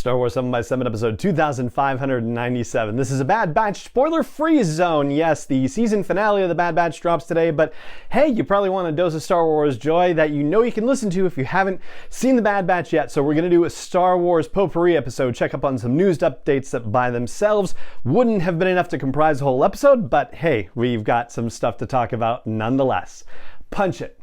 Star Wars 7x7 episode 2597. This is a Bad Batch spoiler-free zone. Yes, the season finale of the Bad Batch drops today, but hey, you probably want a dose of Star Wars joy that you know you can listen to if you haven't seen the Bad Batch yet. So we're going to do a Star Wars potpourri episode, check up on some news updates that by themselves wouldn't have been enough to comprise a whole episode, but hey, we've got some stuff to talk about nonetheless. Punch it.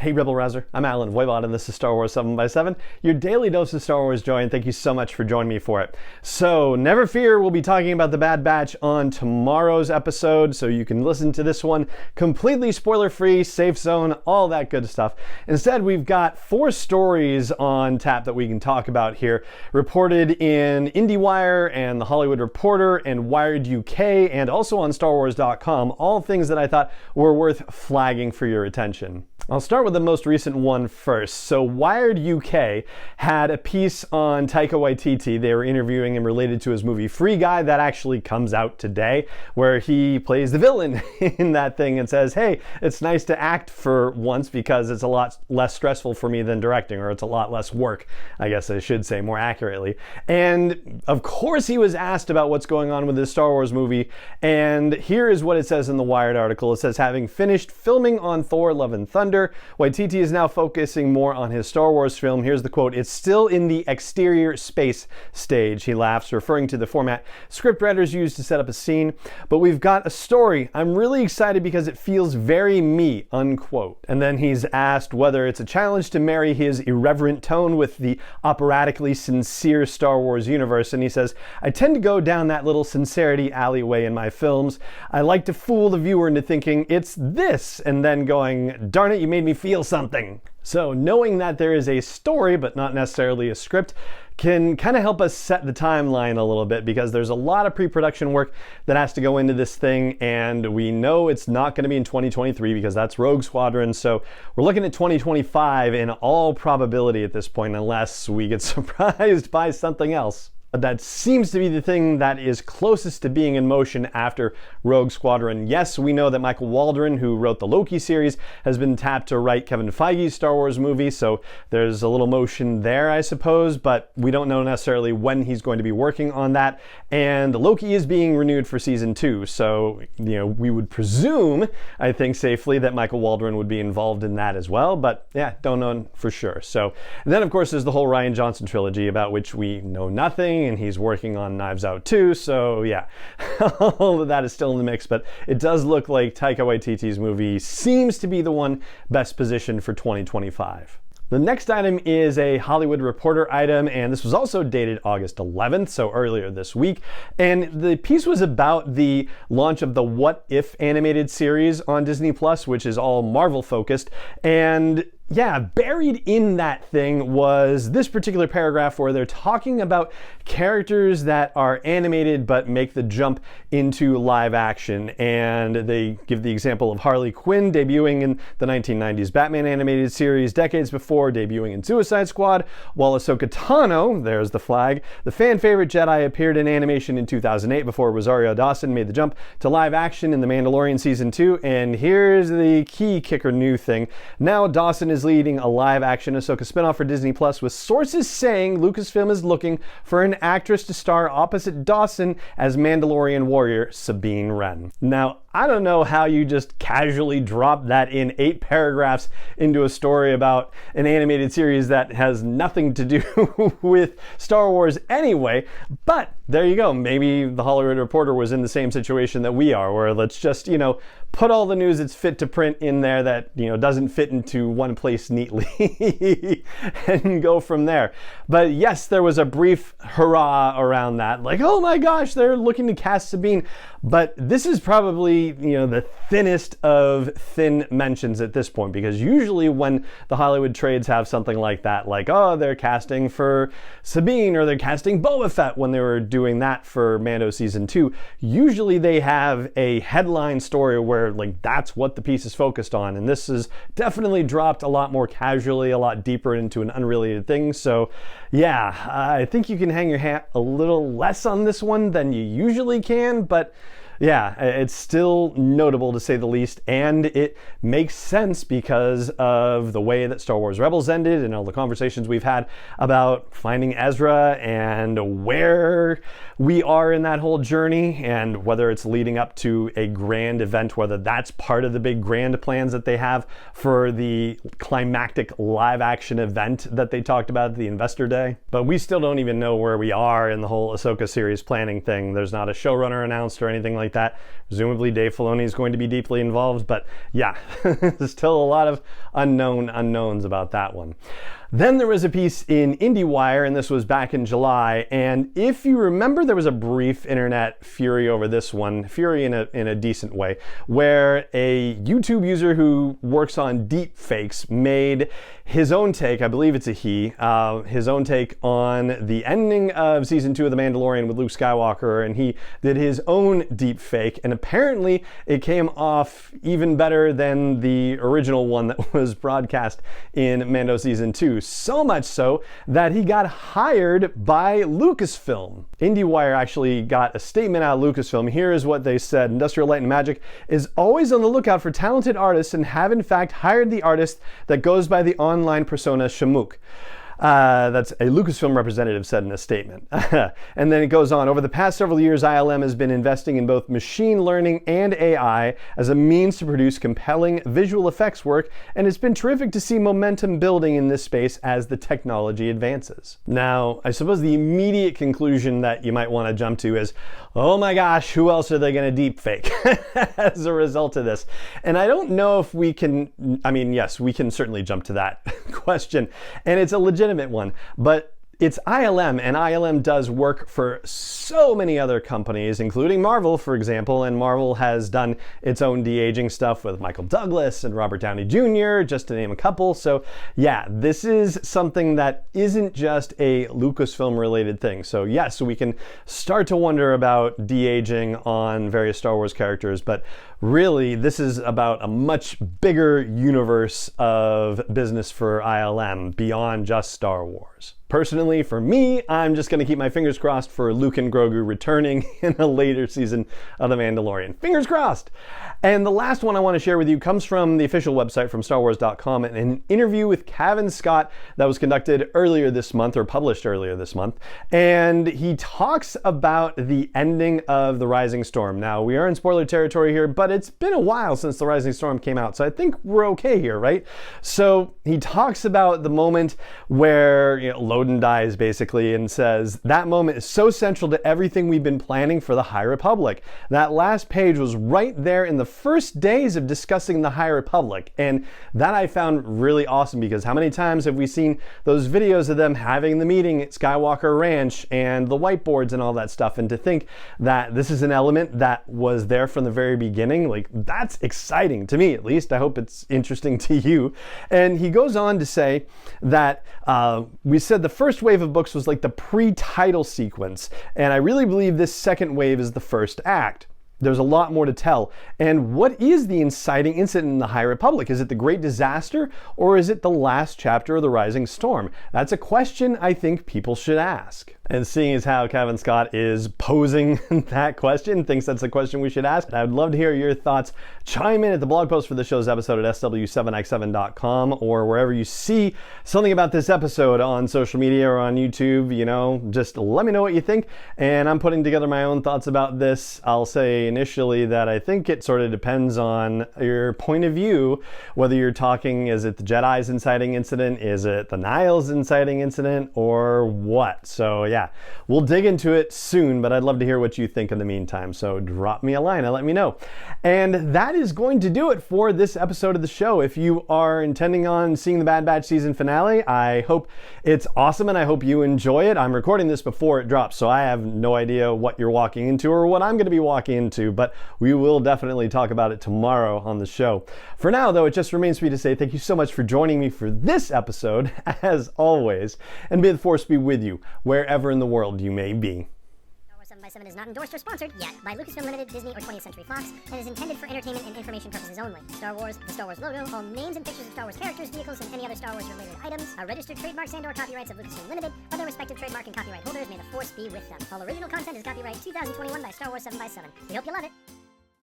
Hey Rebel Rouser, I'm Alan Voivod and this is Star Wars 7x7, your daily dose of Star Wars joy, and thank you so much for joining me for it. So never fear, we'll be talking about the Bad Batch on tomorrow's episode, so you can listen to this one completely spoiler-free, safe zone, all that good stuff. Instead, we've got 4 stories on tap that we can talk about here, reported in IndieWire and The Hollywood Reporter and Wired UK, and also on StarWars.com, all things that I thought were worth flagging for your attention. I'll start with the most recent one first. So Wired UK had a piece on Taika Waititi. They were interviewing him related to his movie Free Guy that actually comes out today, where he plays the villain in that thing and says, hey, it's nice to act for once because it's a lot less stressful for me than directing, or it's a lot less work, I guess I should say more accurately. And of course he was asked about what's going on with this Star Wars movie, and here is what it says in the Wired article. It says, having finished filming on Thor: Love and Thunder, Waititi is now focusing more on his Star Wars film. Here's the quote: "It's still in the exterior space stage," he laughs, referring to the format scriptwriters use to set up a scene. "But we've got a story. I'm really excited because it feels very me," unquote. And then he's asked whether it's a challenge to marry his irreverent tone with the operatically sincere Star Wars universe, and he says, "I tend to go down that little sincerity alleyway in my films. I like to fool the viewer into thinking it's this, and then going, darn it, you made me feel something." So knowing that there is a story, but not necessarily a script, can kind of help us set the timeline a little bit, because there's a lot of pre-production work that has to go into this thing, and we know it's not going to be in 2023 because that's Rogue Squadron, so we're looking at 2025 in all probability at this point, unless we get surprised by something else. That seems to be the thing that is closest to being in motion after Rogue Squadron. Yes, we know that Michael Waldron, who wrote the Loki series, has been tapped to write Kevin Feige's Star Wars movie, so there's a little motion there, I suppose, but we don't know necessarily when he's going to be working on that. And Loki is being renewed for season 2, so we would presume, I think safely, that Michael Waldron would be involved in that as well, but yeah, don't know for sure. So, and then of course there's the whole Rian Johnson trilogy, about which we know nothing, and he's working on Knives Out too, so yeah, all of that is still in the mix, but it does look like Taika Waititi's movie seems to be the one best positioned for 2025. The next item is a Hollywood Reporter item, and this was also dated August 11th, so earlier this week. And the piece was about the launch of the What If animated series on Disney Plus, which is all Marvel focused. And yeah, buried in that thing was this particular paragraph where they're talking about characters that are animated but make the jump into live action. And they give the example of Harley Quinn debuting in the 1990s Batman animated series, decades before debuting in Suicide Squad, while Ahsoka Tano, there's the flag, the fan favorite Jedi, appeared in animation in 2008 before Rosario Dawson made the jump to live action in The Mandalorian Season 2. And here's the key kicker new thing. Now Dawson is leading a live-action Ahsoka spinoff for Disney Plus, with sources saying Lucasfilm is looking for an actress to star opposite Dawson as Mandalorian warrior Sabine Wren. Now, I don't know how you just casually drop that in 8 paragraphs into a story about an animated series that has nothing to do with Star Wars anyway, but there you go. Maybe the Hollywood Reporter was in the same situation that we are, where let's just, put all the news that's fit to print in there that, doesn't fit into one place neatly and go from there. But yes, there was a brief hurrah around that, like, oh my gosh, they're looking to cast Sabine. But this is probably, the thinnest of thin mentions at this point, because usually when the Hollywood trades have something like that, like, oh, they're casting for Sabine, or they're casting Boba Fett when they were doing that for Mando Season 2, usually they have a headline story where, like, that's what the piece is focused on. And this is definitely dropped a lot more casually, a lot deeper into an unrelated thing. So yeah, I think you can hang your hat a little less on this one than you usually can, but Yeah, it's still notable to say the least, and it makes sense because of the way that Star Wars Rebels ended and all the conversations we've had about finding Ezra and where we are in that whole journey, and whether it's leading up to a grand event, whether that's part of the big grand plans that they have for the climactic live action event that they talked about at the Investor Day. But we still don't even know where we are in the whole Ahsoka series planning thing. There's not a showrunner announced or anything like that. Presumably Dave Filoni is going to be deeply involved, but yeah, there's still a lot of unknowns about that one. Then there was a piece in IndieWire, and this was back in July, and if you remember, there was a brief internet fury over this one, fury in a decent way, where a YouTube user who works on deepfakes made his own take, I believe it's a he, his own take on the ending of season 2 of The Mandalorian with Luke Skywalker, and he did his own deepfake, and apparently it came off even better than the original one that was broadcast in Mando season 2. So much so that he got hired by Lucasfilm. IndieWire actually got a statement out of Lucasfilm. Here is what they said. Industrial Light and Magic is always on the lookout for talented artists and have in fact hired the artist that goes by the online persona Shamook. That's a Lucasfilm representative said in a statement. And then it goes on. Over the past several years, ILM has been investing in both machine learning and AI as a means to produce compelling visual effects work, and it's been terrific to see momentum building in this space as the technology advances. Now, I suppose the immediate conclusion that you might want to jump to is, oh my gosh, who else are they going to deepfake as a result of this? And I don't know if we can, I mean, yes, we can certainly jump to that question, and it's a legitimate one, but it's ILM, and ILM does work for so many other companies, including Marvel, for example, and Marvel has done its own de-aging stuff with Michael Douglas and Robert Downey Jr., just to name a couple. So yeah, this is something that isn't just a Lucasfilm-related thing. So yes, we can start to wonder about de-aging on various Star Wars characters, but really, this is about a much bigger universe of business for ILM beyond just Star Wars. Personally, for me, I'm just going to keep my fingers crossed for Luke and Grogu returning in a later season of The Mandalorian. Fingers crossed! And the last one I want to share with you comes from the official website from StarWars.com, and an interview with Cavan Scott that was conducted earlier this month, or published earlier this month. And he talks about the ending of The Rising Storm. Now, we are in spoiler territory here, but it's been a while since The Rising Storm came out, so I think we're okay here, right? So he talks about the moment where, Loden dies basically, and says, that moment is so central to everything we've been planning for the High Republic. That last page was right there in the first days of discussing the High Republic, and that I found really awesome, because how many times have we seen those videos of them having the meeting at Skywalker Ranch and the whiteboards and all that stuff, and to think that this is an element that was there from the very beginning, like, that's exciting to me, at least. I hope it's interesting to you. And he goes on to say that we said the first wave of books was like the pre-title sequence, and I really believe this second wave is the first act. There's a lot more to tell. And what is the inciting incident in the High Republic? Is it the Great Disaster, or is it the last chapter of The Rising Storm? That's a question I think people should ask. And seeing as how Cavan Scott is posing that question, thinks that's the question we should ask, I'd love to hear your thoughts. Chime in at the blog post for the show's episode at sw7x7.com, or wherever you see something about this episode on social media or on YouTube. Just let me know what you think. And I'm putting together my own thoughts about this. I'll say initially that I think it sort of depends on your point of view, whether you're talking, is it the Jedi's inciting incident, is it the Niles inciting incident, or what? So yeah, we'll dig into it soon, but I'd love to hear what you think in the meantime. So drop me a line and let me know. And that is going to do it for this episode of the show. If you are intending on seeing the Bad Batch season finale, I hope it's awesome and I hope you enjoy it. I'm recording this before it drops, so I have no idea what you're walking into or what I'm going to be walking into, but we will definitely talk about it tomorrow on the show. For now, though, it just remains for me to say thank you so much for joining me for this episode, as always, and may the Force be with you wherever in the world you may be. 7x7 is not endorsed or sponsored yet by Lucasfilm Limited, Disney, or 20th Century Fox, and is intended for entertainment and information purposes only. Star Wars, the Star Wars logo, all names and pictures of Star Wars characters, vehicles, and any other Star Wars related items are registered trademarks and/or copyrights of Lucasfilm Limited, or their respective trademark and copyright holders. May the force be with them. All original content is copyright 2021 by Star Wars 7x7. We hope you love it.